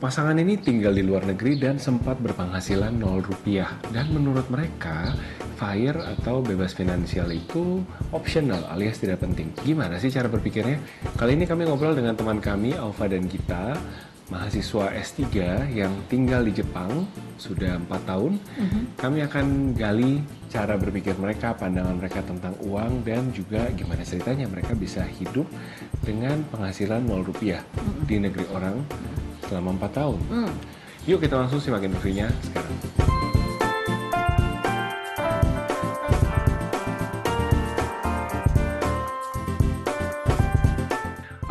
Pasangan ini tinggal di luar negeri dan sempat berpenghasilan 0 rupiah. Dan menurut mereka, FIRE atau bebas finansial itu optional alias tidak penting. Gimana sih cara berpikirnya? Kali ini kami ngobrol dengan teman kami, Alfa dan Gita, mahasiswa S3 yang tinggal di Jepang sudah 4 tahun. Kami akan gali cara berpikir mereka, pandangan mereka tentang uang, dan juga gimana ceritanya mereka bisa hidup dengan penghasilan 0 rupiah di negeri orang selama 4 tahun. Yuk kita langsung simak interviewnya sekarang.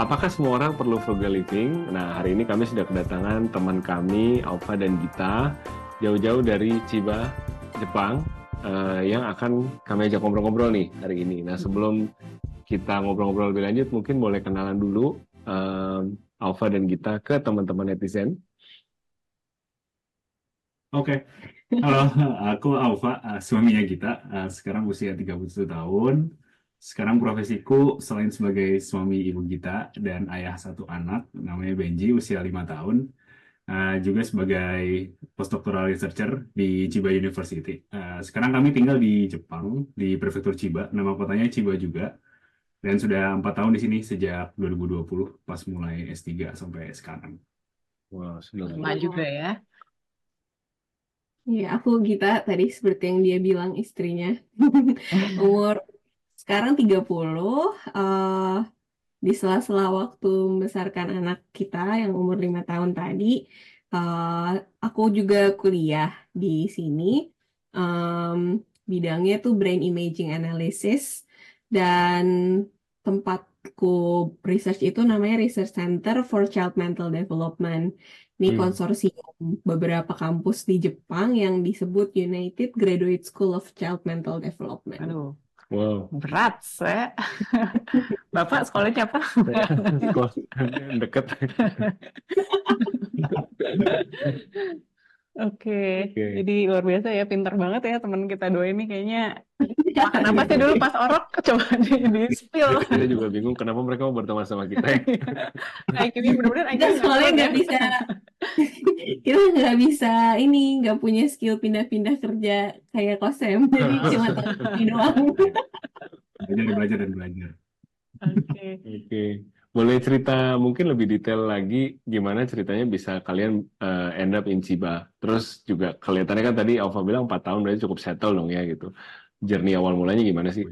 Apakah semua orang perlu frugal living? Nah, hari ini kami sudah kedatangan teman kami, Alfa dan Gita, jauh-jauh dari Chiba, Jepang, yang akan kami ajak ngobrol-ngobrol nih hari ini. Nah, sebelum kita ngobrol-ngobrol lebih lanjut, mungkin boleh kenalan dulu Alfa dan Gita ke teman-teman netizen. Oke, halo, aku Alfa, suaminya Gita. Sekarang usia 31 tahun. Sekarang profesiku selain sebagai suami ibu Gita dan ayah satu anak, namanya Benji, usia 5 tahun. Juga sebagai postdoctoral researcher di Chiba University. Sekarang kami tinggal di Jepang, di prefektur Chiba. Nama kotanya Chiba juga. Dan sudah 4 tahun di sini sejak 2020, pas mulai S3 sampai sekarang. Wah, sudah Lama juga ya. Ya, aku Gita tadi seperti yang dia bilang istrinya. Umur sekarang 30, di sela-sela waktu membesarkan anak kita yang umur 5 tahun tadi, aku juga kuliah di sini. Em, Bidangnya tuh brain imaging analysis dan tempatku research itu namanya Research Center for Child Mental Development. Ini konsorsium beberapa kampus di Jepang yang disebut United Graduate School of Child Mental Development. Aduh, Wow. berat, saya. Bapak sekolahnya apa? Deket. Oke, Oke. jadi luar biasa ya, pintar banget ya teman kita dua ini kayaknya. Makan apa sih dulu pas orok? Coba di-spill. Kita juga bingung kenapa mereka mau berteman sama kita ya. Kayak gini bener-bener Kita aja soalnya ya. nggak bisa, kita nggak bisa ini, nggak punya skill pindah-pindah kerja kayak Kosem, jadi cuma tahu doang. Belajar dan belajar. Oke. Oke. Boleh cerita mungkin lebih detail lagi gimana ceritanya bisa kalian end up in Chiba. Terus juga kelihatannya kan tadi Alfa bilang 4 tahun berarti cukup settle dong ya gitu. Journey awal mulanya gimana sih?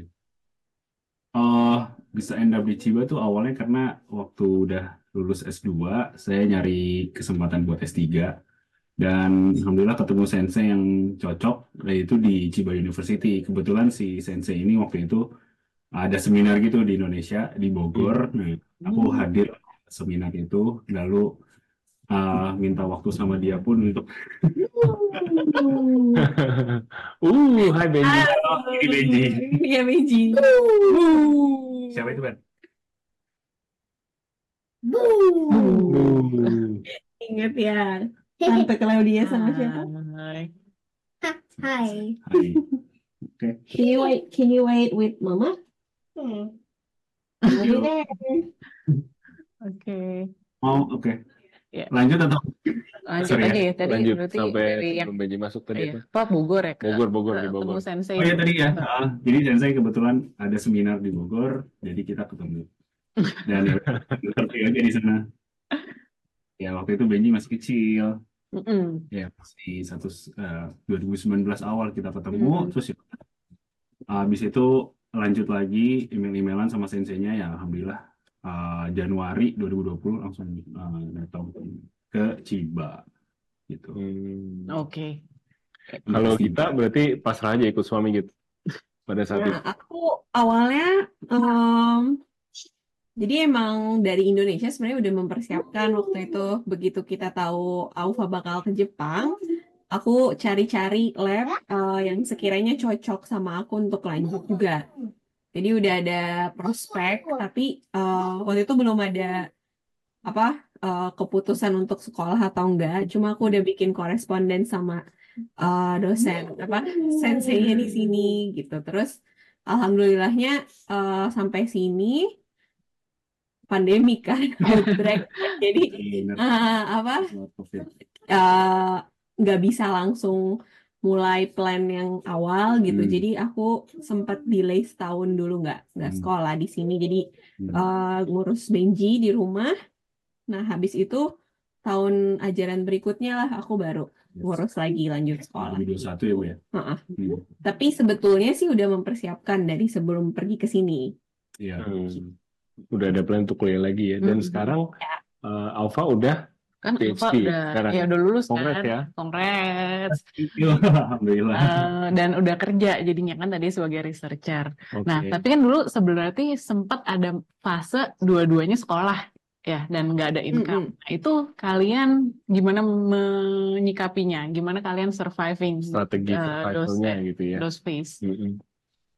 Bisa end up di Chiba tuh awalnya karena waktu udah lulus S2, saya nyari kesempatan buat S3. Dan alhamdulillah ketemu sensei yang cocok, yaitu di Chiba University. Kebetulan si sensei ini waktu itu ada seminar gitu di Indonesia, di Bogor. Nah, aku hadir seminar itu, lalu minta waktu sama dia pun untuk Hai Benji. ini Benji. Iya, Meiji. Siapa itu, Ben? Ingat ya, Tante Claudia sama siapa? Hai. Hi. Hai. Oke. Can you wait with Mama? Mama there. Oke. Oh, oke. Ya. Lanjut atau? Lanjut Sorry aja ya, tadi Lanjut berarti sampai dari yang sebelum Benji masuk tadi iya, apa? Pak Bogor ya, Kak? Bogor di Ketemu Bogor. sensei. Oh ya tadi ya. Jadi sensei kebetulan ada seminar di Bogor, jadi kita ketemu. Dan ya, interview aja di sana. Ya waktu itu Benji masih kecil. Mm-mm. Ya pasti 2019 awal kita ketemu, terus ya, habis itu lanjut lagi email-emailan sama senseinya, ya alhamdulillah Januari 2020 langsung datang ke Chiba gitu. Oke. Kalau kita berarti pasrah aja ikut suami gitu pada saat itu. Nah, aku awalnya jadi emang dari Indonesia sebenarnya udah mempersiapkan waktu itu. Begitu kita tahu Aufa bakal ke Jepang, aku cari-cari lab yang sekiranya cocok sama aku untuk lanjut juga. Jadi udah ada prospek, tapi waktu itu belum ada keputusan untuk sekolah atau enggak. Cuma aku udah bikin koresponden sama dosen senseinya di sini gitu. Terus alhamdulillahnya sampai sini pandemi kan, outbreak. Jadi Benar. apa Pesawat COVID. eh, nggak bisa langsung mulai plan yang awal gitu. Hmm. Jadi aku sempat delay setahun dulu nggak sekolah di sini. Jadi ngurus Benji di rumah. Nah habis itu tahun ajaran berikutnya lah aku baru ngurus lagi lanjut sekolah. 2021 ya Bu ya? Heeh. Hmm. Tapi sebetulnya sih udah mempersiapkan dari sebelum pergi ke sini. Iya. Udah ada plan untuk kuliah lagi ya. Dan sekarang Alfa udah Kan Alfa PhD udah sekarang. udah lulus Congrats kan. ya. Congrats. Alhamdulillah. Dan udah kerja jadinya kan tadi sebagai researcher. Oke. Nah, tapi kan dulu sebenarnya sempat ada fase dua-duanya sekolah ya dan nggak ada income. Nah, itu kalian gimana menyikapinya? Gimana kalian surviving Strategi survivalnya gitu ya. those phase?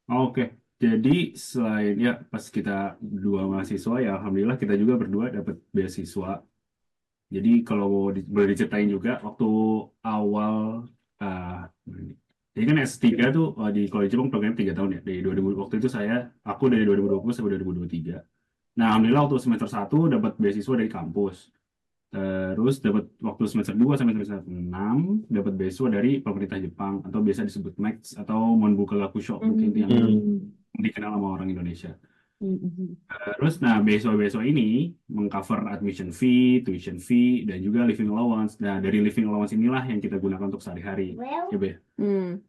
Oke. Jadi selain ya pas kita dua mahasiswa ya alhamdulillah kita juga berdua dapat beasiswa. Jadi kalau boleh diceritain juga waktu awal jadi kan S3 tuh di College Jepang program 3 tahun ya. Dari 2000 waktu itu aku dari 2020 sampai 2023. Nah, alhamdulillah waktu semester 1 dapat beasiswa dari kampus. Terus dapat waktu semester 2 sampai semester 6 dapat beasiswa dari pemerintah Jepang atau biasa disebut MAX atau Monbuka Gakusho mungkin itu yang dikenal sama orang Indonesia. Terus nah beasiswa ini mengcover admission fee, tuition fee dan juga living allowance. Nah, dari living allowance inilah yang kita gunakan untuk sehari-hari. Ya, Be.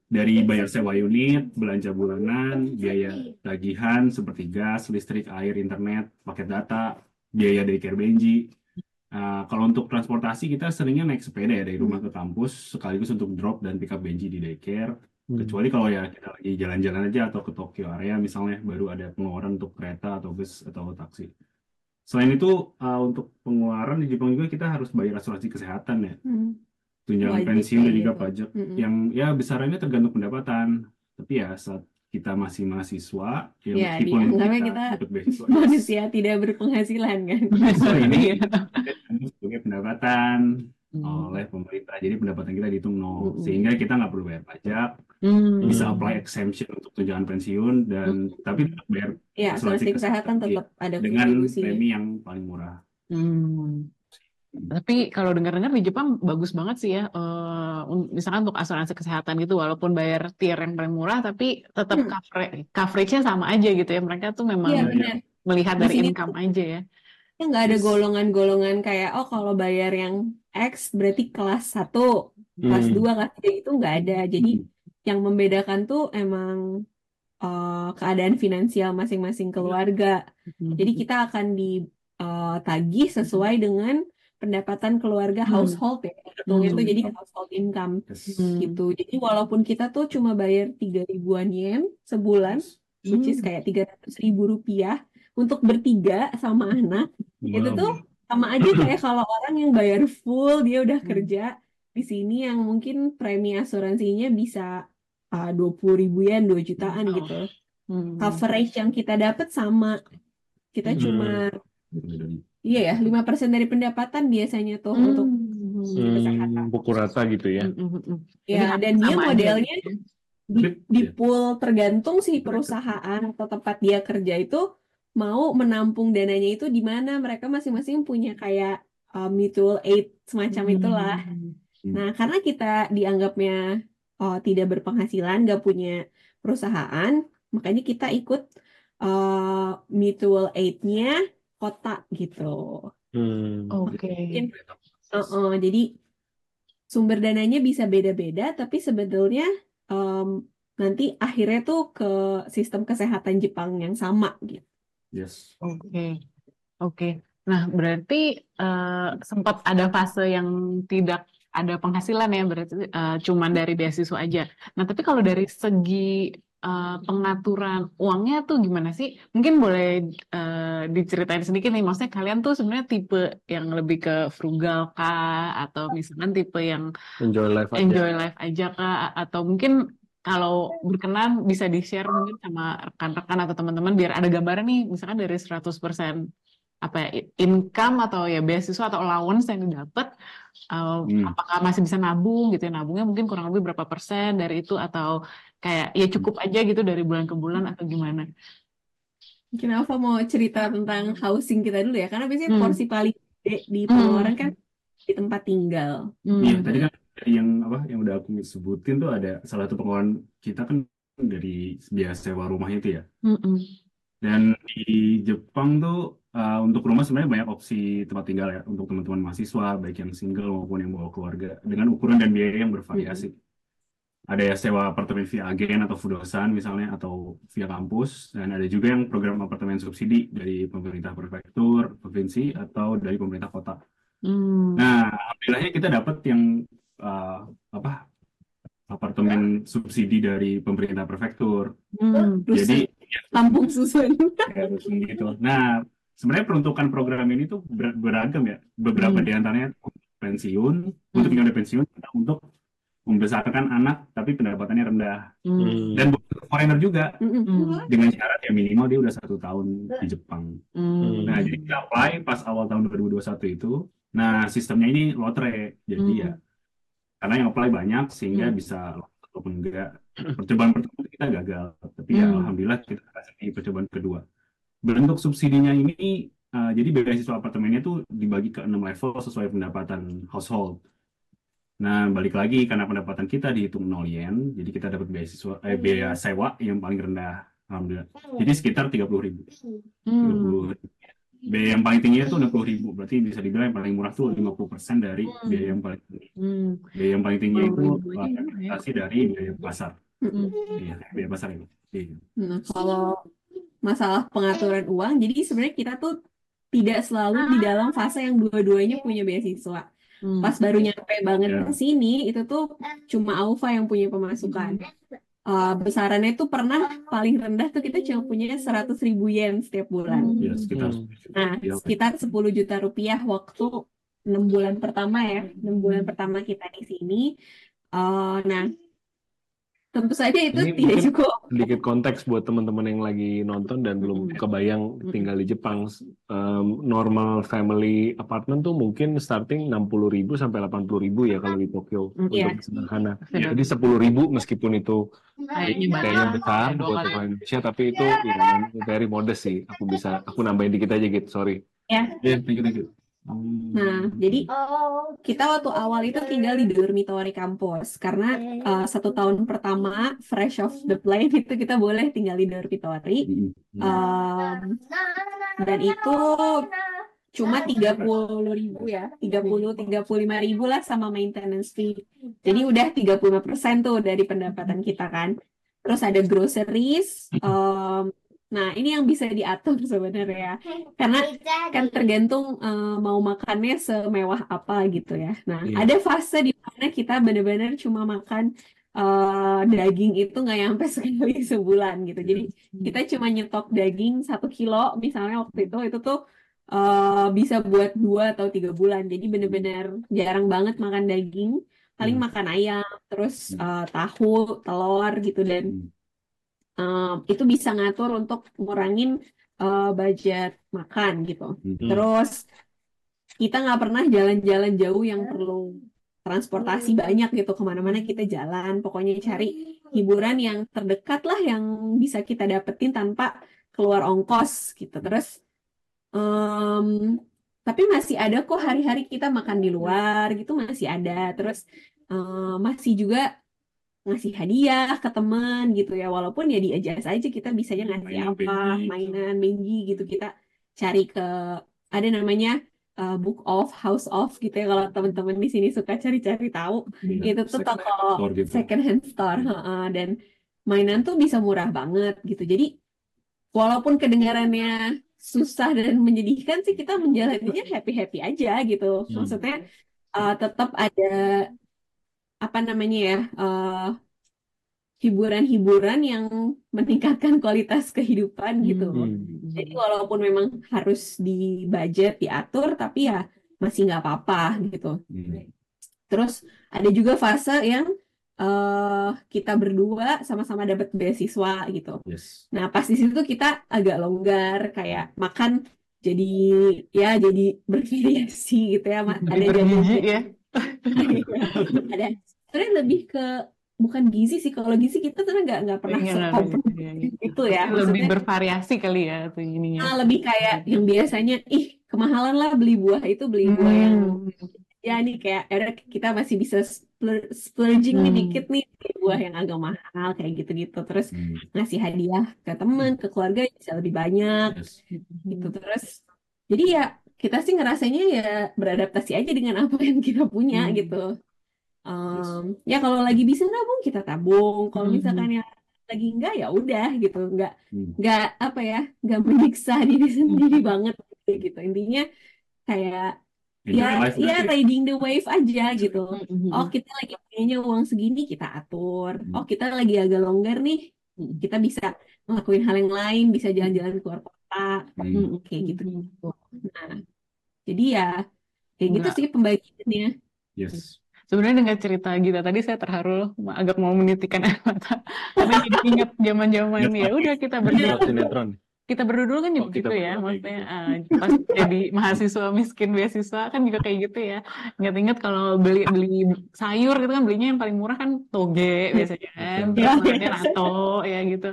Dari bayar sewa unit, belanja bulanan, biaya tagihan seperti gas, listrik, air, internet, paket data, biaya daycare Benji. Kalau untuk transportasi kita seringnya naik sepeda ya dari rumah ke kampus sekaligus untuk drop dan pick up Benji di daycare. Kecuali kalau ya kita lagi jalan-jalan aja atau ke Tokyo area misalnya baru ada pengeluaran untuk kereta atau bus atau taksi. Selain itu untuk pengeluaran di Jepang juga kita harus bayar asuransi kesehatan ya. Tunjangan Wajib pensiun dan kayak juga gitu. pajak yang ya besarannya tergantung pendapatan. Tapi ya saat kita masih mahasiswa ya Ya, meskipun dianggapnya kita kita dapat beasiswa manusia tidak berpenghasilan kan. beasiswa ini dianggap sebagai pendapatan oleh pemerintah. Jadi pendapatan kita dihitung nol sehingga kita nggak perlu bayar pajak. Bisa apply exemption untuk tunjangan pensiun dan tapi tetap bayar Ya, asuransi kesehatan tetap ada dengan kontribusinya. premi yang paling murah. Tapi kalau dengar-dengar di Jepang bagus banget sih ya. Misalkan untuk asuransi kesehatan gitu, walaupun bayar tier yang paling murah, tapi tetap coverage-nya sama aja gitu ya. Mereka tuh memang Iya, benar. melihat Di dari sini income aja ya. Ya nggak ada Yes. golongan-golongan kayak kalau bayar yang X berarti kelas 1, kelas 2, kelas 3 itu nggak ada. Jadi yang membedakan tuh emang keadaan finansial masing-masing keluarga. Jadi kita akan ditagih sesuai dengan pendapatan keluarga household ya. Hitungnya tuh jadi household income gitu. Jadi walaupun kita tuh cuma bayar 3.000-an yen sebulan, which is kayak 300.000 rupiah untuk bertiga sama anak, itu tuh sama aja kayak kalau orang yang bayar full dia udah kerja di sini yang mungkin premi asuransinya bisa 20.000 yen, 2 jutaan gitu. Coverage yang kita dapat sama. Kita cuma iya ya, 5% dari pendapatan biasanya tuh untuk kesehatan. Pukul rata gitu ya. Ya, dan dia modelnya di pool tergantung si perusahaan atau tempat dia kerja itu mau menampung dananya itu di mana. Mereka masing-masing punya kayak mutual aid semacam itulah. Nah, karena kita dianggapnya tidak berpenghasilan, nggak punya perusahaan, makanya kita ikut mutual aid-nya kota gitu. Oke. Jadi sumber dananya bisa beda-beda, tapi sebetulnya nanti akhirnya tuh ke sistem kesehatan Jepang yang sama gitu. Yes. Oke. Nah, berarti sempat ada fase yang tidak ada penghasilan ya, berarti cuman dari beasiswa aja. Nah, tapi kalau dari segi pengaturan uangnya tuh gimana sih? Mungkin boleh diceritain sedikit nih. Maksudnya kalian tuh sebenarnya tipe yang lebih ke frugal kah? Atau misalkan tipe yang Enjoy life aja kah? Atau mungkin kalau berkenan bisa di-share mungkin sama rekan-rekan atau teman-teman biar ada gambaran nih, misalkan dari 100% apa ya, income atau ya beasiswa atau allowance yang didapat, apakah masih bisa nabung gitu ya, nabungnya mungkin kurang lebih berapa persen dari itu atau kayak ya cukup aja gitu dari bulan ke bulan atau gimana? Mungkin Alfa mau cerita tentang housing kita dulu ya, karena biasanya Hmm. porsi paling gede di Hmm. pengeluaran kan di tempat tinggal. Iya, Hmm. tadi kan dari yang apa yang udah aku sebutin tuh ada salah satu pengeluaran kita kan dari biaya sewa rumah itu ya. Hmm. Dan di Jepang tuh untuk rumah sebenarnya banyak opsi tempat tinggal ya untuk teman-teman mahasiswa baik yang single maupun yang bawa keluarga dengan ukuran dan biaya yang bervariasi. Ada ya sewa apartemen via agen atau Fudosan misalnya atau via kampus, dan ada juga yang program apartemen subsidi dari pemerintah prefektur, provinsi atau dari pemerintah kota. Hmm. Nah, alhamdulillahnya kita dapat yang apa apartemen subsidi dari pemerintah prefektur. Hmm. Jadi Kampung susun. ya, harus gitu. Nah, sebenarnya peruntukan program ini tuh beragam ya. Beberapa di antaranya untuk pensiun, untuk yang udah pensiun, atau untuk membesarkan anak tapi pendapatannya rendah. Hmm. Dan buat foreigner juga Hmm. dengan syarat ya minimal dia udah 1 tahun di Jepang. Hmm. Nah, jadi kita apply pas awal tahun 2021 itu. Nah, sistemnya ini lotre. Jadi ya karena yang apply banyak sehingga bisa lolos ataupun enggak. Percobaan pertama kita gagal, tapi ya alhamdulillah kita kasih di percobaan kedua. Bentuk subsidinya ini jadi beasiswa apartemennya tuh dibagi ke 6 level sesuai pendapatan household. Nah, balik lagi karena pendapatan kita dihitung 0 yen, jadi kita dapat beasiswa biaya sewa yang paling rendah, alhamdulillah. Jadi sekitar 30.000. 30.000. Biaya yang paling tinggi itu 60.000, berarti bisa dibilang yang paling murah tuh 50% dari biaya yang paling tinggi. Biaya yang paling tinggi itu representasi dari biaya pasar. Iya, biaya pasar ini. Iya. Nah, kalau masalah pengaturan uang, jadi sebenarnya kita tuh tidak selalu di dalam fase yang dua-duanya punya beasiswa. Pas baru nyampe banget Ya. ke sini, itu tuh cuma Aufa yang punya pemasukan. Besarannya tuh pernah paling rendah tuh kita cuma punya 100.000 yen setiap bulan. Ya, sekitar Nah, sekitar 10 juta rupiah waktu 6 bulan pertama ya. 6 bulan pertama kita di sini. Nah, tentu saja itu Ini tidak mungkin cukup. sedikit konteks buat teman-teman yang lagi nonton dan belum kebayang tinggal di Jepang. Normal family apartment tuh mungkin starting 60.000 sampai 80.000 ya kalau di Tokyo Iya. untuk sederhana. Iya. Jadi 10.000 meskipun itu Kayaknya kayaknya banyak. besar Dua buat kali. orang Indonesia, tapi itu ya, very modest sih. Aku nambahin dikit aja gitu, sorry. Ya. ya, thank you. Nah, jadi kita waktu awal itu tinggal di dormitory kampus karena 1 tahun pertama fresh off the plane itu kita boleh tinggal di dormitory. Dan itu cuma 30.000 ya, 35.000 lah sama maintenance fee. Jadi udah 35% tuh dari pendapatan kita kan. Terus ada groceries. Nah, ini yang bisa diatur sebenarnya, karena kan tergantung mau makannya semewah apa gitu ya. Nah, Iya. ada fase di mana kita benar-benar cuma makan daging itu nggak nyampe sekali sebulan gitu. Jadi kita cuma nyetok daging 1 kilo misalnya waktu itu tuh bisa buat 2 atau 3 bulan. Jadi benar-benar jarang banget makan daging. Paling makan ayam, terus tahu, telur gitu, dan itu bisa ngatur untuk ngurangin budget makan gitu. Terus kita nggak pernah jalan-jalan jauh yang perlu transportasi banyak gitu, kemana-mana kita jalan. Pokoknya cari hiburan yang terdekat lah yang bisa kita dapetin tanpa keluar ongkos gitu. Terus tapi masih ada kok hari-hari kita makan di luar gitu, masih ada. Terus masih juga ngasih hadiah ke teman gitu ya, walaupun ya diadjust aja kita bisanya ngasih Mainan apa, benji. mainan benji gitu. Kita cari ke ada namanya book off, house off gitu ya, kalau teman-teman di sini suka cari-cari tahu. Itu tuh Second hand toko store gitu. second hand store. Dan mainan tuh bisa murah banget gitu. Jadi walaupun kedengarannya susah dan menyedihkan sih, kita menjalaninya happy-happy aja gitu. Maksudnya tetap ada apa namanya ya, hiburan-hiburan yang meningkatkan kualitas kehidupan gitu. Jadi walaupun memang harus di budget diatur, tapi ya masih nggak apa-apa gitu. Terus ada juga fase yang kita berdua sama-sama dapat beasiswa gitu. Yes. Nah, pas di situ kita agak longgar, kayak makan jadi bervariasi gitu ya. Ada Bergizi ya. ada sebenarnya lebih ke bukan gizi sih, kalau gizi kita tuh nggak pernah Iya, sekompromi iya, iya. itu ya, Tapi lebih maksudnya bervariasi kali ya tuh ininya. lebih kayak yang biasanya kemahalan lah beli buah itu, beli buah yang ya nih kayak kita masih bisa splurging nih dikit nih, beli buah yang agak mahal kayak gitu-gitu, terus ngasih hadiah ke teman, ke keluarga bisa lebih banyak Yes. gitu. Terus jadi ya kita sih ngerasanya ya beradaptasi aja dengan apa yang kita punya gitu. Yes. Ya kalau lagi bisa nabung kita tabung, kalau misalkan yang lagi enggak ya udah gitu, enggak apa ya, enggak menyiksa diri sendiri banget gitu. Intinya kayak Enjoy life ya berarti. riding the wave aja gitu. Oh, kita lagi punyanya uang segini, kita atur. Oh, kita lagi agak longgar nih, kita bisa ngelakuin hal yang lain, bisa jalan-jalan keluar kota kayak gitu. Nah, jadi ya kayak gitu Enggak. sih pembagiannya. Yes. Sebenarnya dengan cerita Gita tadi saya terharu loh, agak mau menitikkan air mata karena jadi ingat zaman-zaman ya udah kita berdua Sinetron. dulu kan juga kita gitu ya, pernah kayak maksudnya pas jadi mahasiswa miskin beasiswa kan juga kayak gitu ya. Ingat-ingat kalau beli sayur gitu kan belinya yang paling murah kan toge biasanya kan, terus makannya nato ya gitu.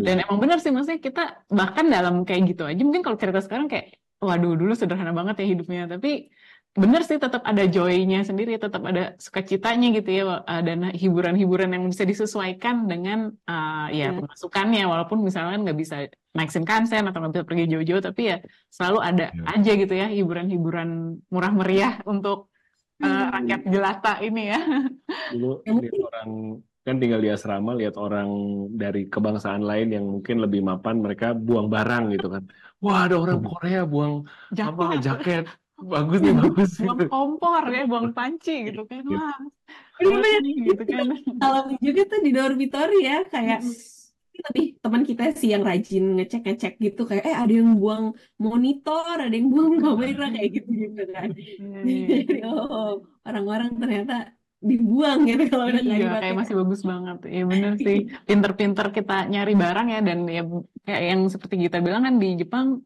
Dan emang benar sih, maksudnya kita bahkan dalam kayak gitu aja mungkin kalau cerita sekarang kayak waduh dulu sederhana banget ya hidupnya, tapi bener sih tetap ada joy-nya sendiri, tetap ada sukacitanya gitu ya, dan hiburan-hiburan yang bisa disesuaikan dengan ya pemasukannya, walaupun misalnya nggak bisa naik Shinkansen atau nggak bisa pergi jauh-jauh, tapi ya selalu ada aja gitu ya hiburan-hiburan murah meriah untuk rakyat jelata ini ya. Dulu lihat orang kan tinggal di asrama, lihat orang dari kebangsaan lain yang mungkin lebih mapan, mereka buang barang gitu kan. Wah, ada orang Korea buang jaket. Bagus nih, bagus buang gitu. kompor ya, buang panci gitu kan. Wah, Bener-bener gitu kan. kalau juga tuh di dormitory ya, kayak lebih teman kita sih yang rajin ngecek gitu, kayak ada yang buang monitor, ada yang buang kamera kayak gitu kan. Jadi orang-orang ternyata dibuang gitu kalau udah nggak Iya, dipakai. kayak masih bagus banget. Ya bener sih, pinter-pinter kita nyari barang ya, dan ya kayak yang seperti kita bilang kan di Jepang,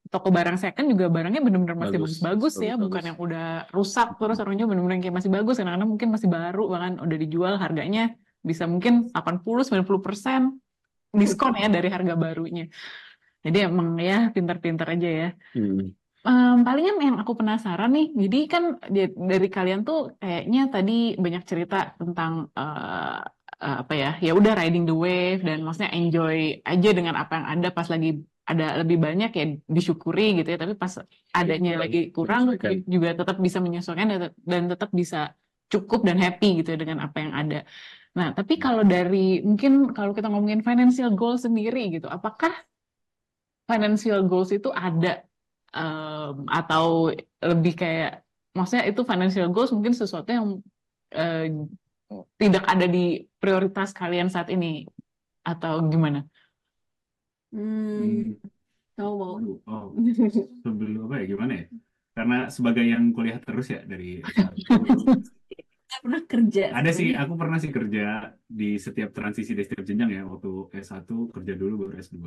toko barang second juga barangnya bener-bener masih bagus ya, bukan yang udah rusak terus orangnya bener-bener yang kayak masih bagus, karena mungkin masih baru, bahkan udah dijual harganya bisa mungkin 80-90% diskon ya dari harga barunya. Jadi emang ya pinter-pinter aja ya. Palingan yang aku penasaran nih, jadi kan dari kalian tuh kayaknya tadi banyak cerita tentang apa ya udah riding the wave dan maksudnya enjoy aja dengan apa yang ada, pas lagi ada lebih banyak ya disyukuri gitu ya, tapi pas adanya lagi kurang juga tetap bisa menyesuaikan dan tetap bisa cukup dan happy gitu ya dengan apa yang ada. Nah, tapi kalau dari mungkin kalau kita ngomongin financial goal sendiri gitu, apakah financial goals itu ada atau lebih kayak maksudnya itu financial goals mungkin sesuatu yang eh, tidak ada di prioritas kalian saat ini atau gimana? Tahu mau. Sebelum apa ya, gimana ya? Karena sebagai yang kuliah terus ya dari S1. Pernah kerja Ada sih, aku pernah sih kerja di setiap transisi di setiap jenjang ya. Waktu S1 kerja dulu baru S2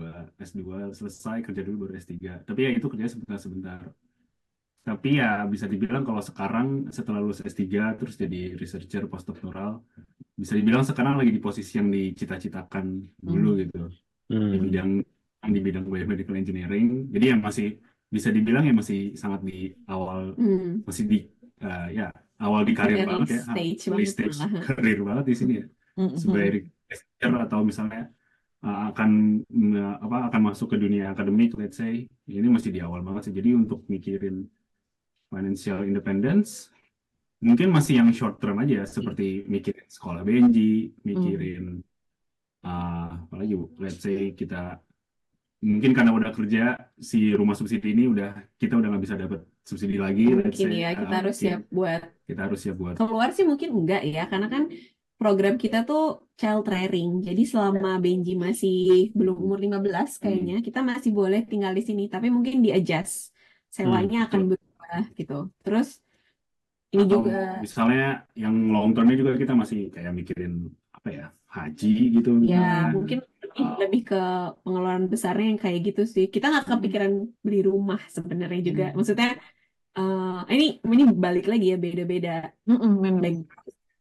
selesai kerja dulu baru S3. Tapi ya itu kerja sebentar-sebentar. Tapi ya bisa dibilang kalau sekarang setelah lulus S3 terus jadi researcher postdoctoral, bisa dibilang sekarang lagi di posisi yang dicita-citakan dulu gitu. Di bidang biomedical engineering. Jadi ya masih bisa dibilang ya masih sangat di awal, masih di ya awal di karir banget ya, early stage karir banget di sini ya. Sebagai researcher atau misalnya akan masuk ke dunia akademik, let's say, ini masih di awal banget sih. Jadi untuk mikirin financial independence mungkin masih yang short term aja, seperti mikirin sekolah BNJ, mikirin apalagi Bu, let's say kita mungkin karena udah kerja si rumah subsidi ini kita udah nggak bisa dapat subsidi lagi, let's mungkin say, ya kita harus siap buat keluar sih, mungkin enggak ya, karena kan program kita tuh child rearing. Jadi selama Benji masih belum umur 15 kayaknya kita masih boleh tinggal di sini, tapi mungkin di-adjust sewanya akan berubah gitu. Terus ini atau juga misalnya yang long termnya juga kita masih kayak mikirin apa ya, haji gitu ya misalnya. mungkin lebih ke pengeluaran besarnya yang kayak gitu sih. Kita nggak kepikiran beli rumah sebenarnya juga. Maksudnya ini balik lagi ya, beda-beda.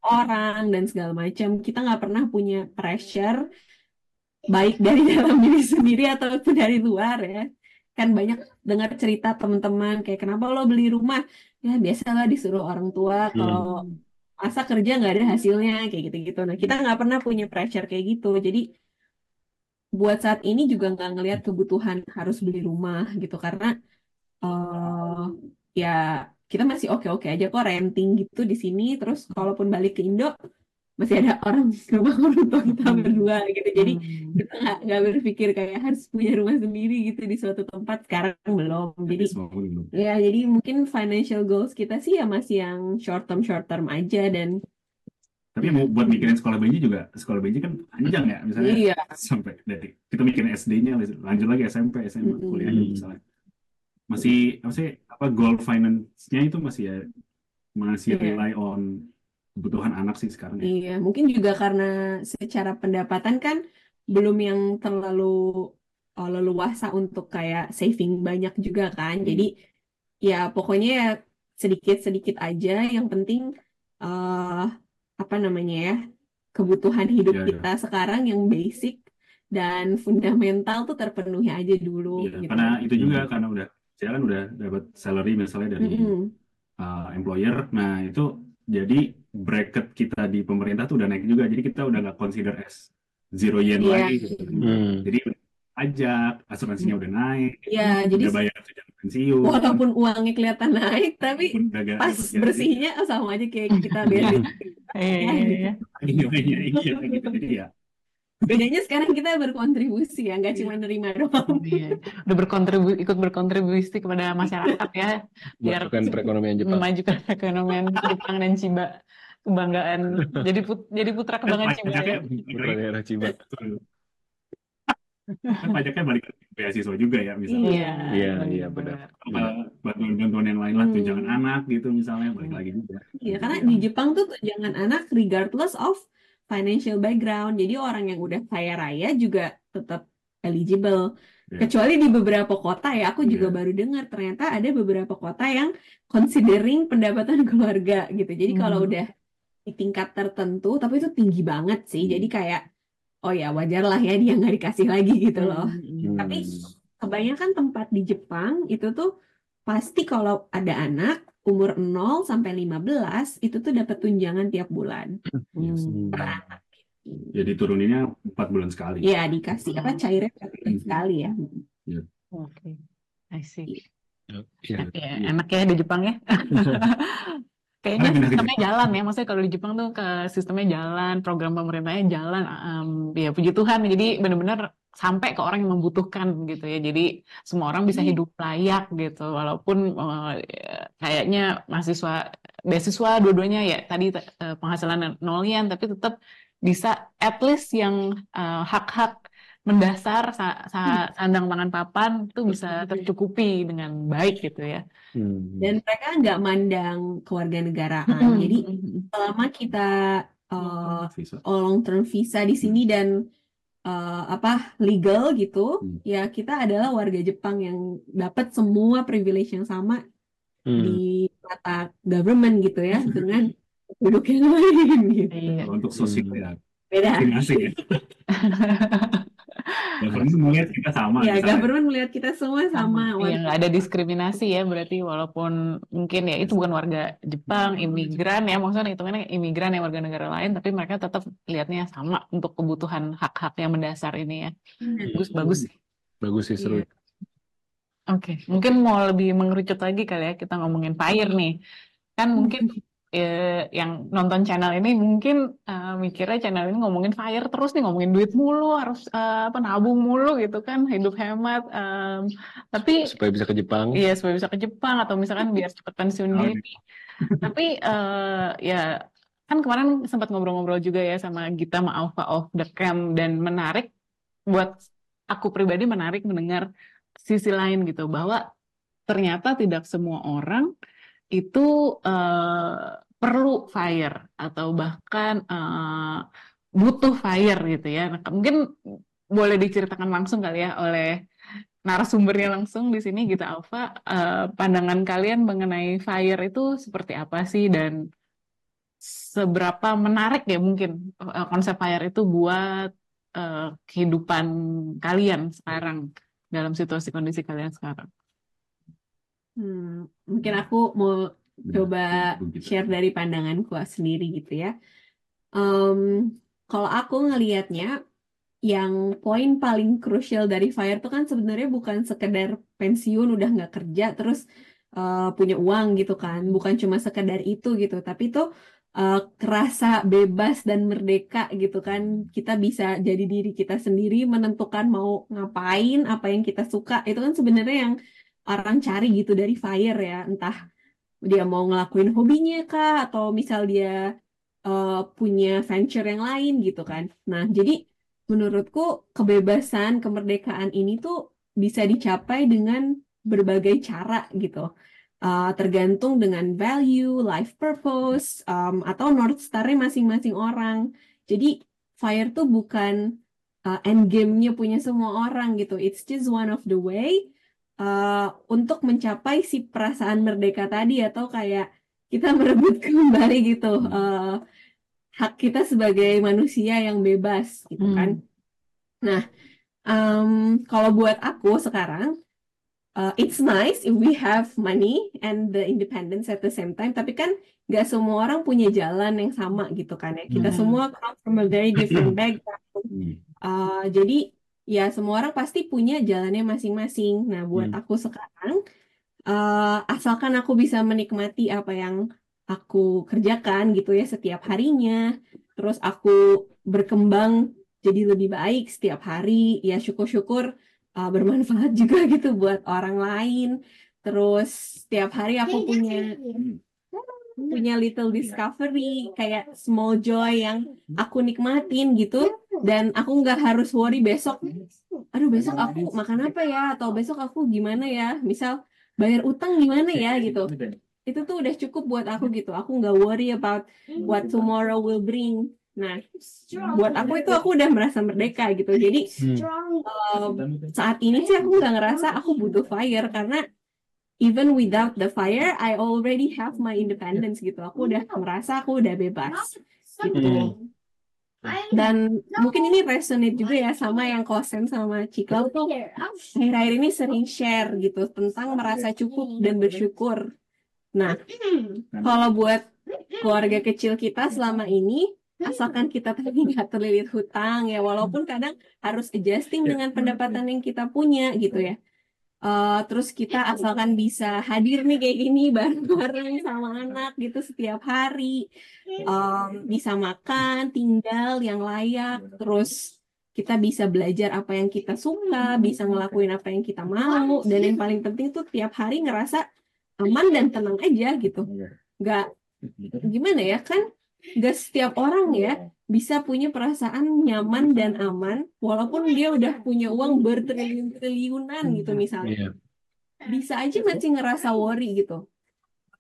orang dan segala macam. Kita nggak pernah punya pressure baik dari dalam diri sendiri ataupun dari luar ya. Kan banyak dengar cerita teman-teman kayak kenapa lo beli rumah? Ya biasalah disuruh orang tua kalau masa kerja nggak ada hasilnya kayak gitu-gitu. Nah kita nggak pernah punya pressure kayak gitu. Jadi buat saat ini juga nggak ngelihat kebutuhan harus beli rumah gitu karena ya kita masih oke-oke aja kok renting gitu di sini. Terus kalaupun balik ke Indo masih ada orang rumah orang tua kita berdua gitu. Jadi kita nggak berpikir kayak harus punya rumah sendiri gitu di suatu tempat sekarang belum. Jadi ya jadi mungkin financial goals kita sih ya masih yang short term aja dan Tapi mau buat mikirin sekolah BJ juga, sekolah BJ kan panjang ya, misalnya iya sampai dari kita mikirin SD-nya, lanjut lagi SMP, SMA, kuliahnya misalnya. Masih apa goal finance-nya itu masih Iya. rely on kebutuhan anak sih sekarang ya. Iya, mungkin juga karena secara pendapatan kan belum yang terlalu leluasa untuk kayak saving banyak juga kan. Jadi ya pokoknya ya sedikit-sedikit aja. Yang penting eh apa namanya ya kebutuhan hidup Iya, iya. kita sekarang yang basic dan fundamental tuh terpenuhi aja dulu Iya, gitu. karena itu juga karena saya kan udah dapat salary misalnya dari employer, nah itu jadi bracket kita di pemerintah tuh udah naik juga, jadi kita udah nggak consider as zero yen Iya. lagi gitu. Jadi pajak, asuransinya udah naik, Iya, jadi udah bayar tunjangan pensiun, walaupun uangnya kelihatan naik, tapi walaupun udah nggak pas dapat gaji. bersihnya sama aja kayak kita bayar Iya. Iya gitu. Jadi ya Bedanya sekarang kita berkontribusi ya, nggak cuma nerima doang. Iya. Udah ikut berkontribusi kepada masyarakat ya, biar Memajukan perekonomian Jepang. memajukan perekonomian Jepang dan Chiba, kebanggaan. Jadi putra kebanggaan Chiba ya. Putra daerah Chiba. kan pajaknya balik ke beasiswa juga ya misalnya. Iya, benar. Bantuan yang lain lah, tunjangan anak gitu misalnya, balik lagi juga. Iya, karena di Jepang tuh tunjangan anak regardless of financial background. Jadi orang yang udah kaya raya juga tetap eligible. Iya. Kecuali di beberapa kota ya, aku juga Iya. baru dengar ternyata ada beberapa kota yang considering pendapatan keluarga gitu. Jadi kalau udah di tingkat tertentu, tapi itu tinggi banget sih. Jadi kayak, oh ya wajar lah ya dia nggak dikasih lagi gitu loh. Tapi kebanyakan tempat di Jepang itu tuh pasti kalau ada anak umur 0 sampai 15 itu tuh dapat tunjangan tiap bulan. Per anak. Jadi turuninnya 4 bulan sekali. Iya, dikasih apa cairnya 4 bulan sekali ya. Oke, I see. Iya. Ya, enak ya di Jepang ya. Kayaknya sistemnya jalan ya, maksudnya kalau di Jepang tuh sistemnya jalan, program pemerintahnya jalan, ya puji Tuhan, jadi benar-benar sampai ke orang yang membutuhkan gitu ya, jadi semua orang bisa hidup layak gitu, walaupun kayaknya beasiswa dua-duanya ya tadi penghasilan 0 yen, tapi tetap bisa at least yang hak-hak mendasar sandang pangan papan itu bisa tercukupi dengan baik gitu ya. Dan mereka nggak mandang kewarganegaraan. Jadi selama kita long term visa di sini dan legal gitu, ya kita adalah warga Jepang yang dapat semua privilege yang sama di mata government gitu ya dengan penduduk yang lain gitu. Untuk sosial ya Beda. asing ya. Government melihat kita sama. Ya, government melihat kita semua sama. Iya, nggak ada diskriminasi ya, berarti walaupun mungkin ya itu bukan warga Jepang, imigran ya, maksudnya hitungannya imigran yang warga negara lain, tapi mereka tetap lihatnya sama untuk kebutuhan hak-hak yang mendasar ini ya. Bagus sih. Bagus sih, seru. Oke, mungkin mau lebih mengerucut lagi kali ya, kita ngomongin FIRE nih. Kan mungkin yang nonton channel ini mungkin mikirnya channel ini ngomongin FIRE terus nih, ngomongin duit mulu, harus nabung mulu gitu kan, hidup hemat. Tapi supaya bisa ke Jepang. Iya, supaya bisa ke Jepang atau misalkan biar cepat pensiun dini. Tapi ya kan kemarin sempat ngobrol-ngobrol juga ya sama Gita sama Alpha of the Camp, dan menarik buat aku pribadi, menarik mendengar sisi lain gitu, bahwa ternyata tidak semua orang itu perlu FIRE atau bahkan butuh FIRE gitu ya. Nah, mungkin boleh diceritakan langsung kali ya oleh narasumbernya langsung di sini Gita Alpha, pandangan kalian mengenai FIRE itu seperti apa sih, dan seberapa menarik ya mungkin konsep FIRE itu buat kehidupan kalian sekarang dalam situasi kondisi kalian sekarang. Mungkin aku mau coba Ibu kita. share dari pandanganku sendiri gitu ya. Kalau aku ngelihatnya, yang poin paling krusial dari FIRE itu kan sebenarnya bukan sekedar pensiun udah nggak kerja terus punya uang gitu kan, bukan cuma sekedar itu gitu, tapi itu kerasa bebas dan merdeka gitu kan, kita bisa jadi diri kita sendiri, menentukan mau ngapain, apa yang kita suka, itu kan sebenarnya yang orang cari gitu dari FIRE ya, entah dia mau ngelakuin hobinya kah, atau misal dia punya venture yang lain gitu kan. Nah, jadi menurutku kebebasan, kemerdekaan ini tuh bisa dicapai dengan berbagai cara gitu. Tergantung dengan value, life purpose, atau North Star-nya masing-masing orang. Jadi FIRE tuh bukan end game-nya punya semua orang gitu. It's just one of the way untuk mencapai si perasaan merdeka tadi, atau kayak kita merebut kembali gitu hak kita sebagai manusia yang bebas gitu kan. Nah, kalau buat aku sekarang, it's nice if we have money and the independence at the same time. Tapi kan nggak semua orang punya jalan yang sama gitu kan ya. Kita semua come from a very different background. Jadi ya semua orang pasti punya jalannya masing-masing. Nah, buat aku sekarang, asalkan aku bisa menikmati apa yang aku kerjakan gitu ya setiap harinya, terus aku berkembang jadi lebih baik setiap hari, ya syukur-syukur bermanfaat juga gitu buat orang lain. Terus setiap hari aku punya little discovery, kayak small joy yang aku nikmatin gitu, dan aku nggak harus worry besok, aduh besok aku makan apa ya, atau besok aku gimana ya, misal bayar utang gimana ya gitu. Itu tuh udah cukup buat aku gitu. Aku nggak worry about what tomorrow will bring. Nah, buat aku itu aku udah merasa merdeka gitu. Jadi saat ini sih aku nggak ngerasa aku butuh FIRE, karena even without the FIRE, I already have my independence gitu. Aku udah merasa aku udah bebas gitu. Dan mungkin ini resonate juga ya sama yang Kosen sama Ciklau tuh akhir-akhir ini sering share gitu tentang merasa cukup dan bersyukur. Nah, kalau buat keluarga kecil kita selama ini, asalkan kita tadi nggak terlilit hutang ya, walaupun kadang harus adjusting dengan pendapatan yang kita punya gitu ya. Terus kita asalkan bisa hadir nih kayak gini bareng-bareng sama anak gitu setiap hari, bisa makan, tinggal yang layak, terus kita bisa belajar apa yang kita suka, bisa ngelakuin apa yang kita mau, dan yang paling penting tuh tiap hari ngerasa aman dan tenang aja gitu. Nggak, gimana ya, kan nggak setiap orang ya bisa punya perasaan nyaman dan aman walaupun dia udah punya uang bertriliun-triliunan gitu misalnya. Bisa aja masih ngerasa worry gitu.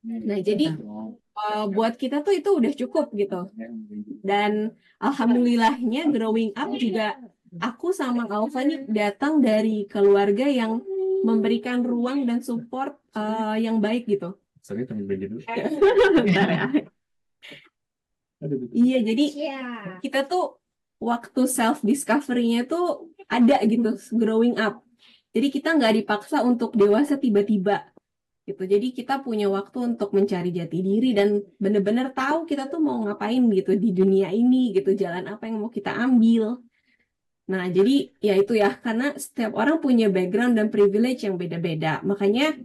Nah, jadi buat kita tuh itu udah cukup gitu. Dan alhamdulillahnya growing up juga aku sama Alfa nih datang dari keluarga yang memberikan ruang dan support yang baik gitu. Sorry, teman belajar dulu. Bentar ya. Iya, jadi kita tuh waktu self discovery-nya tuh ada gitu growing up. Jadi kita nggak dipaksa untuk dewasa tiba-tiba gitu. Jadi kita punya waktu untuk mencari jati diri dan bener-bener tahu kita tuh mau ngapain gitu di dunia ini gitu, jalan apa yang mau kita ambil. Nah, jadi ya itu ya, karena setiap orang punya background dan privilege yang beda-beda. Makanya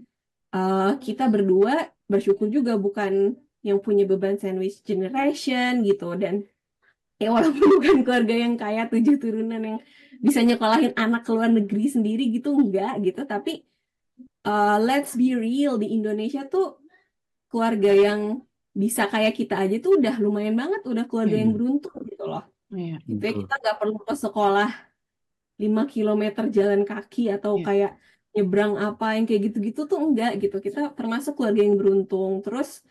kita berdua bersyukur juga bukan yang punya beban sandwich generation gitu. Dan ya walaupun bukan keluarga yang kaya 7 turunan yang bisa nyekolahin anak ke luar negeri sendiri gitu, enggak gitu. Tapi let's be real, di Indonesia tuh keluarga yang bisa kayak kita aja tuh udah lumayan banget, udah keluarga yang beruntung gitu loh. Iya. Gitu ya, kita nggak perlu ke sekolah 5 kilometer jalan kaki atau kayak nyebrang apa yang kayak gitu-gitu tuh enggak gitu. Kita termasuk keluarga yang beruntung. Terus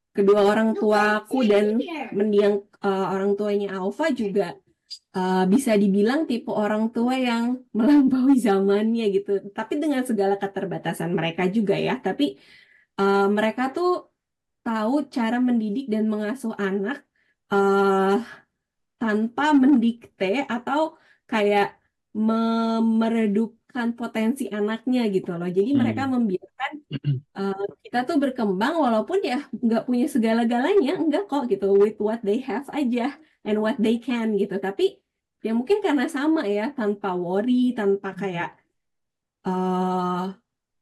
kedua orang tuaku dan mendiang orang tuanya Alfa juga bisa dibilang tipe orang tua yang melampaui zamannya gitu. Tapi dengan segala keterbatasan mereka juga ya. Tapi mereka tuh tahu cara mendidik dan mengasuh anak eh tanpa mendikte atau kayak meredupkan potensi anaknya gitu loh. Jadi mereka membiarkan kita tuh berkembang walaupun ya nggak punya segala-galanya, enggak kok gitu, with what they have aja and what they can gitu. Tapi ya mungkin karena sama ya, tanpa worry, tanpa kayak eh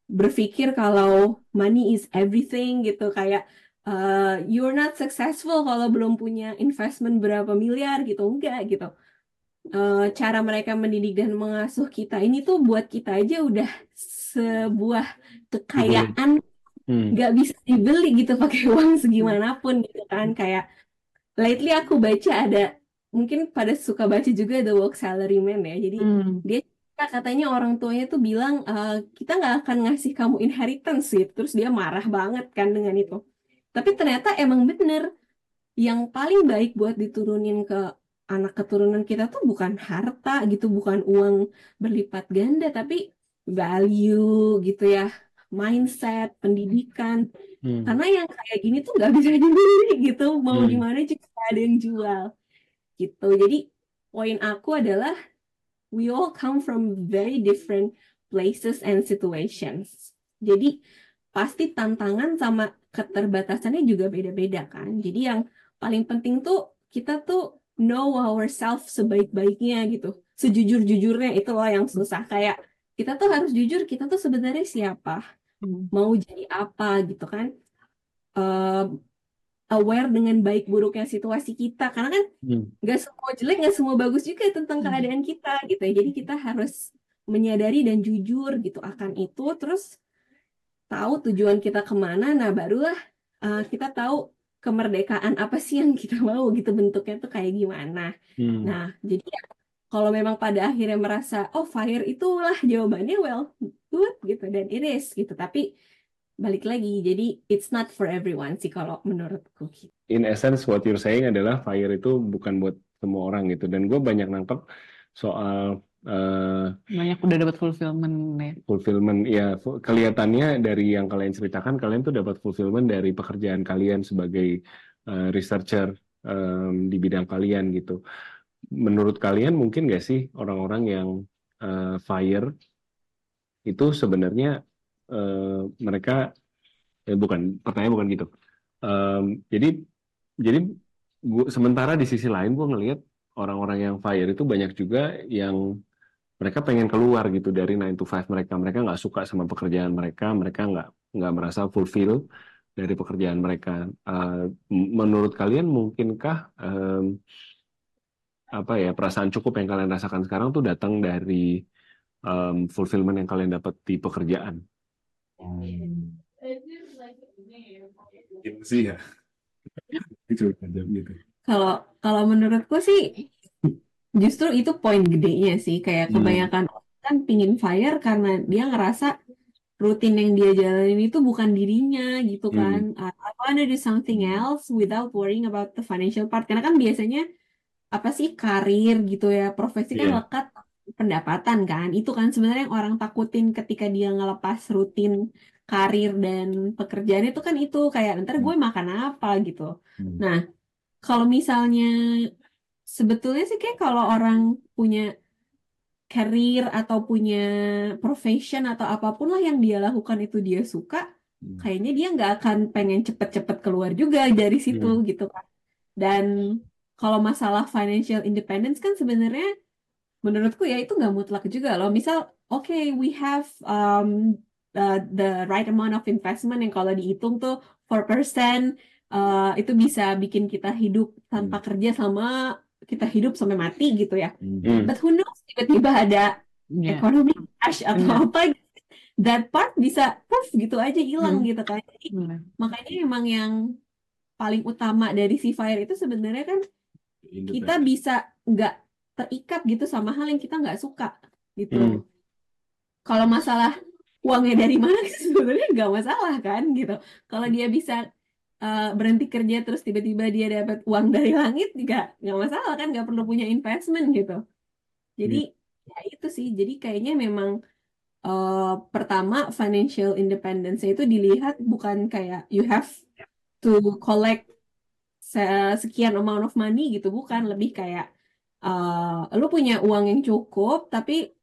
berpikir kalau money is everything gitu, kayak you're not successful kalau belum punya investment berapa miliar gitu, enggak gitu. Cara mereka mendidik dan mengasuh kita ini tuh buat kita aja udah sebuah kekayaan nggak bisa dibeli gitu pakai uang segimanapun gitu kan. Kayak lately aku baca ada, mungkin pada suka baca juga The Work Salaryman ya, jadi dia katanya orang tuanya tuh bilang kita nggak akan ngasih kamu inheritance sih, terus dia marah banget kan dengan itu. Tapi ternyata emang bener, yang paling baik buat diturunin ke anak keturunan kita tuh bukan harta gitu, bukan uang berlipat ganda, tapi value gitu ya, mindset, pendidikan. Karena yang kayak gini tuh nggak bisa dibeli gitu, mau di mana juga nggak ada yang jual gitu. Jadi poin aku adalah we all come from very different places and situations. Jadi pasti tantangan sama keterbatasannya juga beda-beda kan. Jadi yang paling penting tuh kita tuh know ourselves sebaik-baiknya gitu. Sejujur-jujurnya itu loh yang susah. Kayak kita tuh harus jujur, kita tuh sebenarnya siapa, mau jadi apa gitu kan. Aware dengan baik buruknya situasi kita, karena kan nggak semua jelek, nggak semua bagus juga tentang keadaan kita gitu ya. Jadi kita harus menyadari dan jujur gitu akan itu, terus tahu tujuan kita kemana. Nah barulah kita tahu kemerdekaan apa sih yang kita mau gitu, bentuknya tuh kayak gimana. Nah jadi ya, kalau memang pada akhirnya merasa oh FIRE itulah jawabannya, well good gitu, dan it is gitu. Tapi balik lagi, jadi it's not for everyone sih kalau menurutku. In essence, what you're saying adalah FIRE itu bukan buat semua orang gitu. Dan gue banyak nangkep soal banyak udah dapat fulfillment ya. Fulfillment, ya kelihatannya dari yang kalian ceritakan, kalian tuh dapat fulfillment dari pekerjaan kalian sebagai researcher di bidang kalian gitu. Menurut kalian mungkin nggak sih orang-orang yang FIRE itu sebenarnya mereka bukan, pertanyaan bukan gitu. Jadi sementara di sisi lain gue ngelihat orang-orang yang FIRE itu banyak juga yang mereka pengen keluar gitu dari 9 to 5 mereka. Mereka nggak suka sama pekerjaan mereka. Mereka nggak merasa fulfill dari pekerjaan mereka. Menurut kalian mungkinkah apa ya, perasaan cukup yang kalian rasakan sekarang tuh datang dari fulfillment yang kalian dapat di pekerjaan? Gitu sih ya. Itu aja gitu. Kalau menurutku sih justru itu poin gedenya sih, kayak kebanyakan orang kan pingin FIRE karena dia ngerasa rutin yang dia jalanin itu bukan dirinya gitu kan. I wanna do something else without worrying about the financial part. Karena kan biasanya apa sih, karir gitu ya, profesi kan lekat pendapatan kan. Itu kan sebenarnya yang orang takutin ketika dia ngelepas rutin karir dan pekerjaan itu kan, itu kayak ntar gue makan apa gitu. Nah, kalau misalnya sebetulnya sih kayak kalau orang punya karir atau punya profession atau apapun lah yang dia lakukan itu dia suka, kayaknya dia nggak akan pengen cepet-cepet keluar juga dari situ gitu kan. Dan kalau masalah financial independence kan sebenarnya menurutku ya itu nggak mutlak juga loh. Misal, okay, we have the right amount of investment yang kalau dihitung tuh 4%, itu bisa bikin kita hidup tanpa kerja sama kita hidup sampai mati gitu ya. But who knows, tiba-tiba ada economic crash atau apa gitu. That part bisa puff gitu aja hilang gitu kan. Jadi, makanya emang yang paling utama dari si FIRE itu sebenarnya kan kita bisa nggak terikat gitu sama hal yang kita nggak suka gitu. Kalau masalah uangnya dari mana sebenarnya nggak masalah kan gitu. Kalau dia bisa berhenti kerja terus tiba-tiba dia dapat uang dari langit, nggak masalah kan, nggak perlu punya investment gitu. Jadi ya itu sih, jadi kayaknya memang pertama financial independence itu dilihat bukan kayak you have to collect sekian amount of money gitu, bukan. Lebih kayak lu punya uang yang cukup, tapi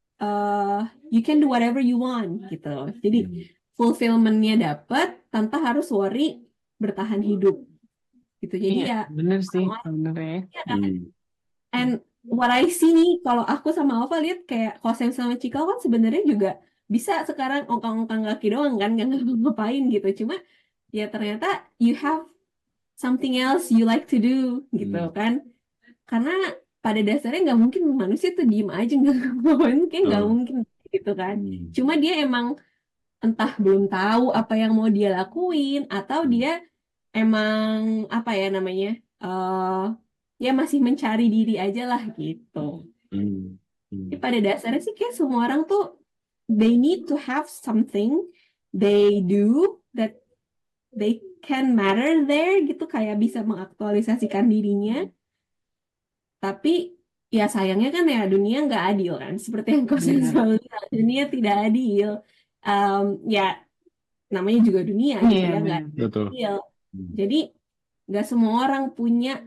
you can do whatever you want gitu. Jadi fulfillment-nya dapet tanpa harus worry bertahan hidup gitu. Jadi Iya, ya bener sih orang-orang sebenarnya. and what I see nih, kalau aku sama Alfa lihat kayak kalau Sam sama Cikal kan sebenarnya juga bisa sekarang ongkang-ongkang kaki doang kan, nggak ngapain gitu. Cuma ya ternyata you have something else you like to do gitu kan. Karena pada dasarnya nggak mungkin manusia tuh diem aja nggak ngapain, kayak nggak mungkin gitu kan. Cuma dia emang entah belum tahu apa yang mau dia lakuin, atau dia emang apa ya namanya, ya masih mencari diri aja lah gitu. Jadi pada dasarnya sih kayak semua orang tuh they need to have something they do that they can matter there gitu, kayak bisa mengaktualisasikan dirinya. Tapi ya sayangnya kan ya dunia nggak adil kan, seperti yang kau selalu bilang, dunia tidak adil. Ya namanya juga dunia gitu Iya, ya, nggak Betul. adil. Jadi nggak semua orang punya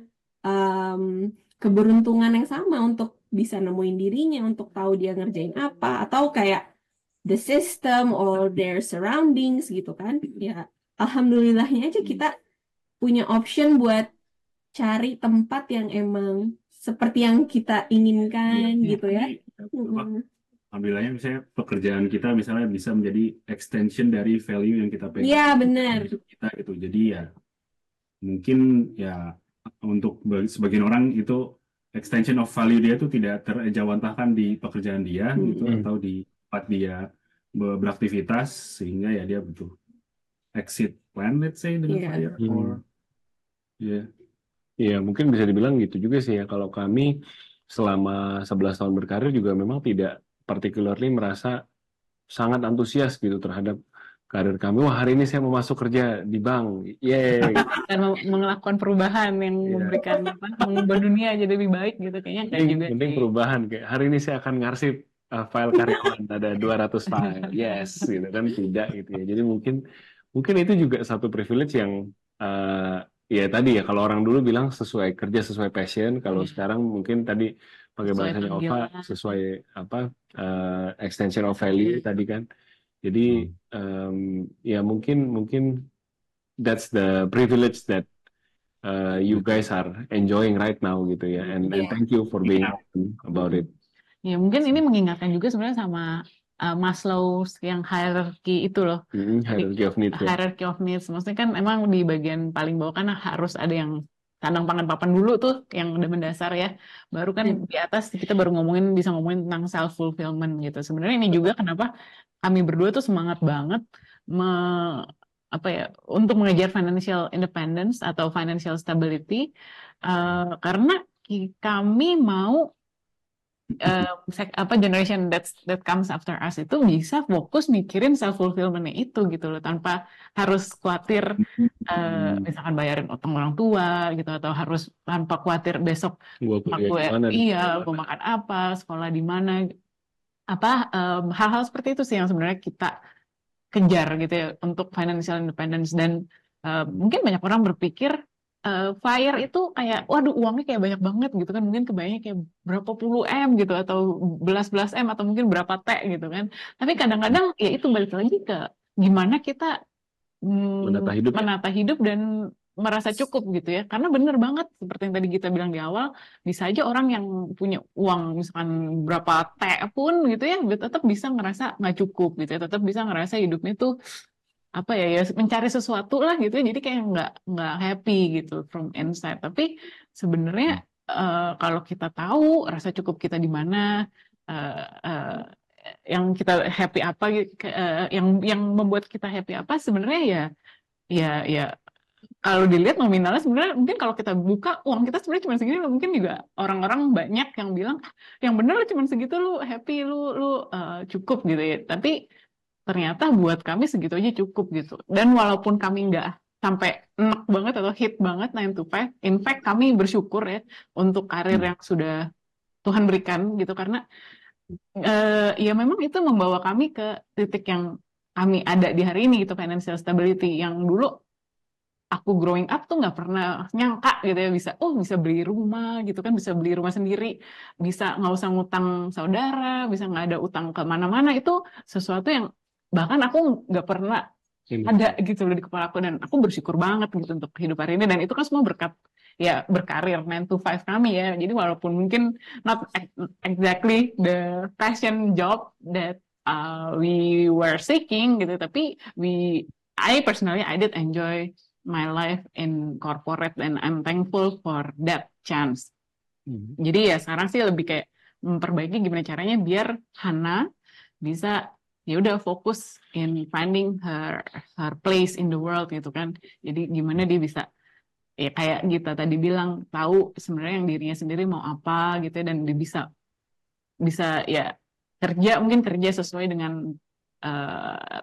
keberuntungan yang sama untuk bisa nemuin dirinya, untuk tahu dia ngerjain apa, atau kayak the system or their surroundings gitu kan. Ya alhamdulillahnya aja kita punya option buat cari tempat yang emang seperti yang kita inginkan gitu ya. Alhamdulillahnya misalnya pekerjaan kita misalnya bisa menjadi extension dari value yang kita pegang Iya benar. hidup kita gitu. Jadi ya mungkin ya untuk sebagian orang itu extension of value dia itu tidak terejawantahkan di pekerjaan dia gitu, atau di tempat dia beraktivitas, sehingga ya dia butuh exit plan, let's say, dengan FIRE or Iya, mungkin bisa dibilang gitu juga sih ya. Kalau kami selama 11 tahun berkarir juga memang tidak particularly merasa sangat antusias gitu terhadap karir kami. Wah, hari ini saya mau masuk kerja di bank. Yeay. Dan melakukan perubahan yang memberikan apa, mengubah dunia jadi lebih baik gitu, kayaknya kayak juga Penting sih. perubahan. Kayak hari ini saya akan ngarsip file karyawan ada 200 file. Yes, gitu kan, tidak gitu ya. Jadi mungkin itu juga satu privilege yang ya tadi ya, kalau orang dulu bilang sesuai kerja sesuai passion, kalau sekarang mungkin tadi pakai Sesuai bahasanya Ova panggilan. sesuai apa extension of value tadi kan. Jadi ya mungkin that's the privilege that you guys are enjoying right now gitu ya. And thank you for being open about it. Ya mungkin ini mengingatkan juga sebenarnya sama Maslow yang hierarchy itu loh. Hierarchy of needs ya. Hierarchy of needs. Maksudnya kan emang di bagian paling bawah kan harus ada yang kandang pangan papan dulu tuh yang udah mendasar ya. Baru kan di atas kita baru bisa ngomongin tentang self fulfillment gitu. Sebenarnya ini juga kenapa kami berdua tuh semangat banget untuk mengejar financial independence atau financial stability, karena kami mau generation that comes after us itu bisa fokus mikirin self fulfillment-nya itu gitu loh, tanpa harus khawatir misalkan bayarin utang orang tua gitu, atau harus tanpa khawatir besok gue makan apa, sekolah di mana, hal-hal seperti itu sih yang sebenarnya kita kejar gitu ya untuk financial independence. Dan mungkin banyak orang berpikir FIRE itu kayak, waduh uangnya kayak banyak banget gitu kan, mungkin kebayangnya kayak berapa puluh M gitu, atau belas M, atau mungkin berapa T gitu kan. Tapi kadang-kadang ya itu balik lagi ke gimana kita menata hidup dan merasa cukup gitu ya. Karena bener banget seperti yang tadi kita bilang di awal, bisa aja orang yang punya uang misalkan berapa T pun gitu ya, tetap bisa ngerasa nggak cukup gitu ya, tetap bisa ngerasa hidupnya tuh mencari sesuatu lah gitu ya, jadi kayak nggak happy gitu from inside. Tapi sebenarnya kalau kita tahu rasa cukup kita di mana, yang kita happy apa, yang membuat kita happy apa, sebenarnya ya kalau dilihat nominalnya sebenarnya mungkin kalau kita buka uang kita sebenarnya cuma segini, mungkin juga orang-orang banyak yang bilang yang bener cuma segitu lu happy, lu cukup gitu ya. Tapi ternyata buat kami segitu aja cukup gitu. Dan walaupun kami nggak sampai enak banget atau hit banget 9 to 5, in fact kami bersyukur ya untuk karir yang sudah Tuhan berikan gitu, karena ya memang itu membawa kami ke titik yang kami ada di hari ini gitu, financial stability, yang dulu aku growing up tuh nggak pernah nyangka gitu ya bisa beli rumah gitu kan, bisa beli rumah sendiri, bisa nggak usah ngutang saudara, bisa nggak ada utang kemana-mana. Itu sesuatu yang bahkan aku nggak pernah ada gitu loh di kepala aku, dan aku bersyukur banget gitu untuk hidup hari ini, dan itu kan semua berkat ya berkarir 9 to 5 kami ya. Jadi walaupun mungkin not exactly the passion job that we were seeking gitu, tapi I personally I did enjoy my life in corporate, and I'm thankful for that chance. Jadi ya sekarang sih lebih kayak memperbaiki gimana caranya biar Hana bisa ya udah fokus in finding her place in the world gitu kan. Jadi gimana dia bisa ya kayak Gita tadi bilang, tahu sebenarnya yang dirinya sendiri mau apa gitu ya, dan dia bisa ya mungkin kerja sesuai dengan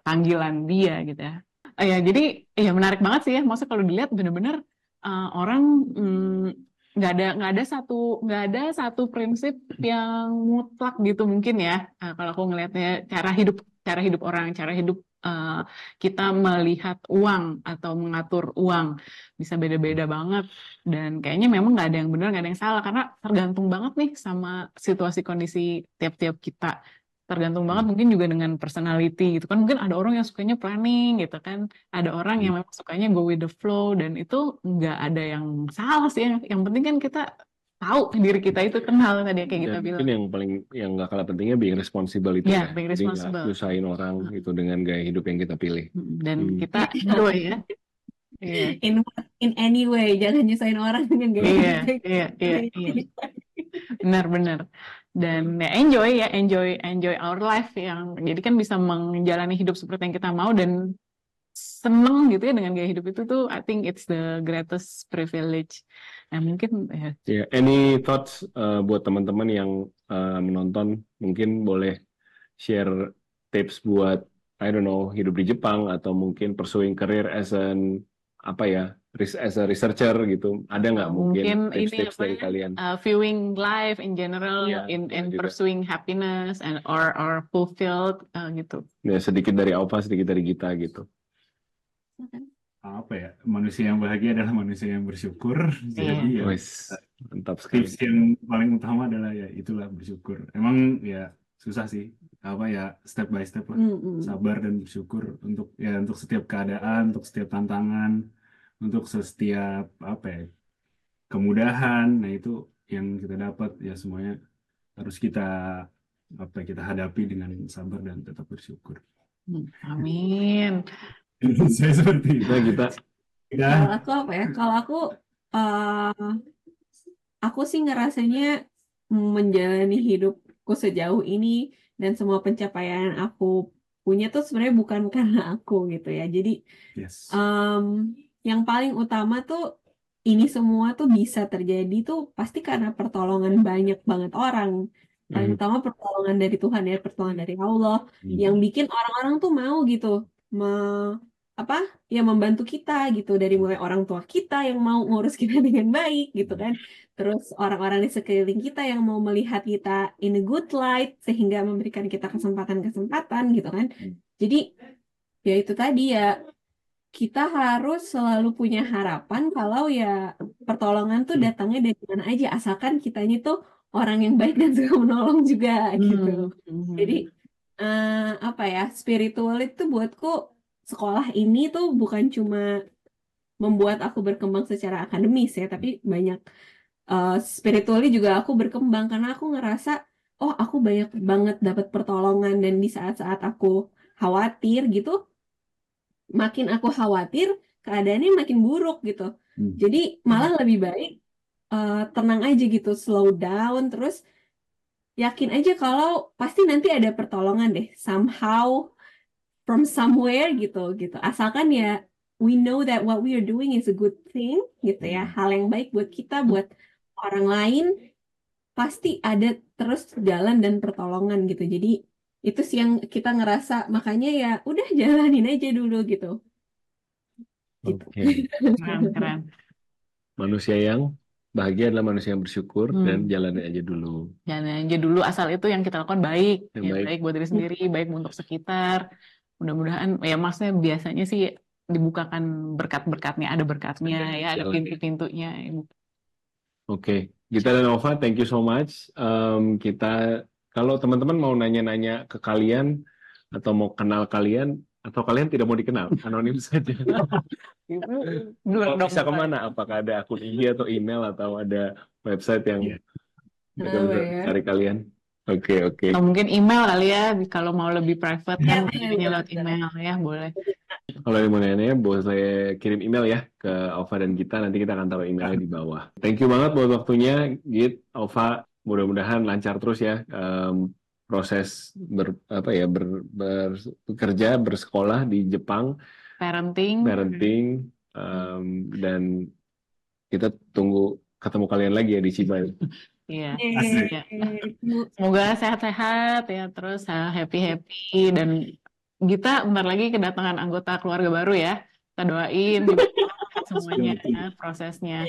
panggilan dia gitu ya. Ya jadi ya menarik banget sih ya, maksudnya kalau dilihat benar-benar orang nggak ada satu prinsip yang mutlak gitu mungkin ya. Kalau aku ngelihatnya cara hidup orang, cara hidup kita melihat uang atau mengatur uang bisa beda-beda banget, dan kayaknya memang nggak ada yang benar, nggak ada yang salah, karena tergantung banget nih sama situasi kondisi tiap-tiap kita. Tergantung banget mungkin juga dengan personality gitu kan. Mungkin ada orang yang sukanya planning gitu kan, ada orang yang memang sukanya go with the flow, dan itu nggak ada yang salah sih. Yang penting kan kita tahu diri kita itu, kenal tadi kayak kita Dan bilang. mungkin yang nggak kalah pentingnya being responsible itu Ya, ya. being Jadi nggak responsible. nyusahin orang itu dengan gaya hidup yang kita pilih. Dan kita enjoy ya. Iya. In any way, jangan nyusahin orang dengan gaya Iya, hidup. iya. Benar-benar. Dan ya enjoy our life, yang jadi kan bisa menjalani hidup seperti yang kita mau dan seneng gitu ya dengan gaya hidup itu tuh, I think it's the greatest privilege. Nah mungkin ya. Yeah. Any thoughts buat teman-teman yang menonton, mungkin boleh share tips buat I don't know hidup di Jepang, atau mungkin pursuing career as a researcher gitu. Ada nggak mungkin Mungkin ini tips-tips dari kalian? viewing life in general, Iya, in boleh juga. pursuing happiness and or fulfilled gitu. Ya, sedikit dari Alfa, sedikit dari Gita gitu. Apa ya, manusia yang bahagia adalah manusia yang bersyukur. Jadi ya Wes, mantap sekali. tips yang paling utama adalah ya itulah bersyukur. Emang ya susah sih, apa ya, step by step lah, sabar dan bersyukur untuk setiap keadaan, untuk setiap tantangan, untuk setiap apa ya, kemudahan. Nah itu yang kita dapat ya, semuanya harus kita hadapi dengan sabar dan tetap bersyukur. Amin. Saya seperti itu. Kita Kalau aku apa ya? Kalau aku sih ngerasanya menjalani hidupku sejauh ini dan semua pencapaian aku punya tuh sebenarnya bukan karena aku gitu ya. Jadi Yes. yang paling utama tuh ini semua tuh bisa terjadi tuh pasti karena pertolongan banyak banget orang. Paling utama pertolongan dari Tuhan ya, pertolongan dari Allah yang bikin orang-orang tuh mau gitu membantu kita gitu, dari mulai orang tua kita yang mau ngurus kita dengan baik gitu kan, terus orang-orang di sekeliling kita yang mau melihat kita in a good light sehingga memberikan kita kesempatan-kesempatan gitu kan. Jadi ya itu tadi ya, kita harus selalu punya harapan kalau ya pertolongan tuh datangnya dari mana aja, asalkan kitanya tuh orang yang baik dan suka menolong juga gitu. Jadi spiritual itu buatku, sekolah ini tuh bukan cuma membuat aku berkembang secara akademis ya, tapi banyak spiritually juga aku berkembang karena aku ngerasa aku banyak banget dapat pertolongan, dan di saat-saat aku khawatir gitu, makin aku khawatir keadaannya makin buruk gitu. Jadi malah lebih baik tenang aja gitu, slow down, terus yakin aja kalau pasti nanti ada pertolongan deh, somehow from somewhere gitu. Asalkan ya we know that what we are doing is a good thing gitu ya, hal yang baik buat kita, buat orang lain, pasti ada terus jalan dan pertolongan gitu. Jadi itu sih yang kita ngerasa, makanya ya udah jalanin aja dulu gitu. Oke. Keren. Manusia yang bahagia adalah manusia yang bersyukur, dan jalanin aja dulu. Jalan aja dulu, asal itu yang kita lakukan baik, Yang ya, baik. baik buat diri sendiri, baik untuk sekitar. Mudah-mudahan ya, maksudnya biasanya sih dibukakan berkat-berkatnya, ada berkatnya ya, ada pintu-pintunya. Oke, Gita dan Ova, thank you so much. Kita, kalau teman-teman mau nanya-nanya ke kalian atau mau kenal kalian, atau kalian tidak mau dikenal, anonim saja. Blur dong. Bisa kemana? Apakah ada akun IG atau email atau ada website yang Iya. kita bisa cari kalian? Oke. Atau mungkin email kali ya, kalau mau lebih private kan lewat email ya, boleh. Kalau yang mau nanya, boleh kirim email ya ke Ova dan Gita. Nanti kita akan taruh emailnya di bawah. Thank you banget buat waktunya, Git, Ova. Mudah-mudahan lancar terus ya proses bekerja, bersekolah di Jepang, Parenting. dan kita tunggu ketemu kalian lagi ya di Chiba. Iya. Asik. Ya. Semoga sehat-sehat ya, terus happy-happy, dan Gita bentar lagi kedatangan anggota keluarga baru ya. Kita doain semuanya ya, prosesnya.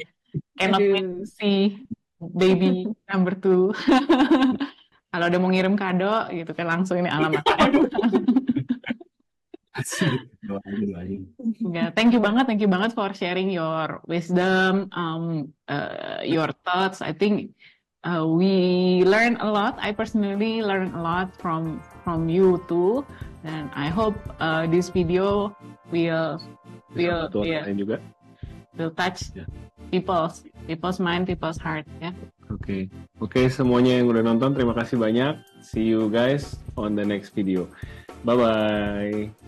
Cannot wait to see baby number 2. Kalau udah mau ngirim kado gitu kan langsung ini alamat. Asik. Doain. Yeah, thank you banget for sharing your wisdom, your thoughts. I think we learn a lot. I personally learn a lot from you too, and I hope this video will juga. will touch people's mind, people's heart. Ya. Oke, semuanya yang udah nonton, terima kasih banyak. See you guys on the next video. Bye bye.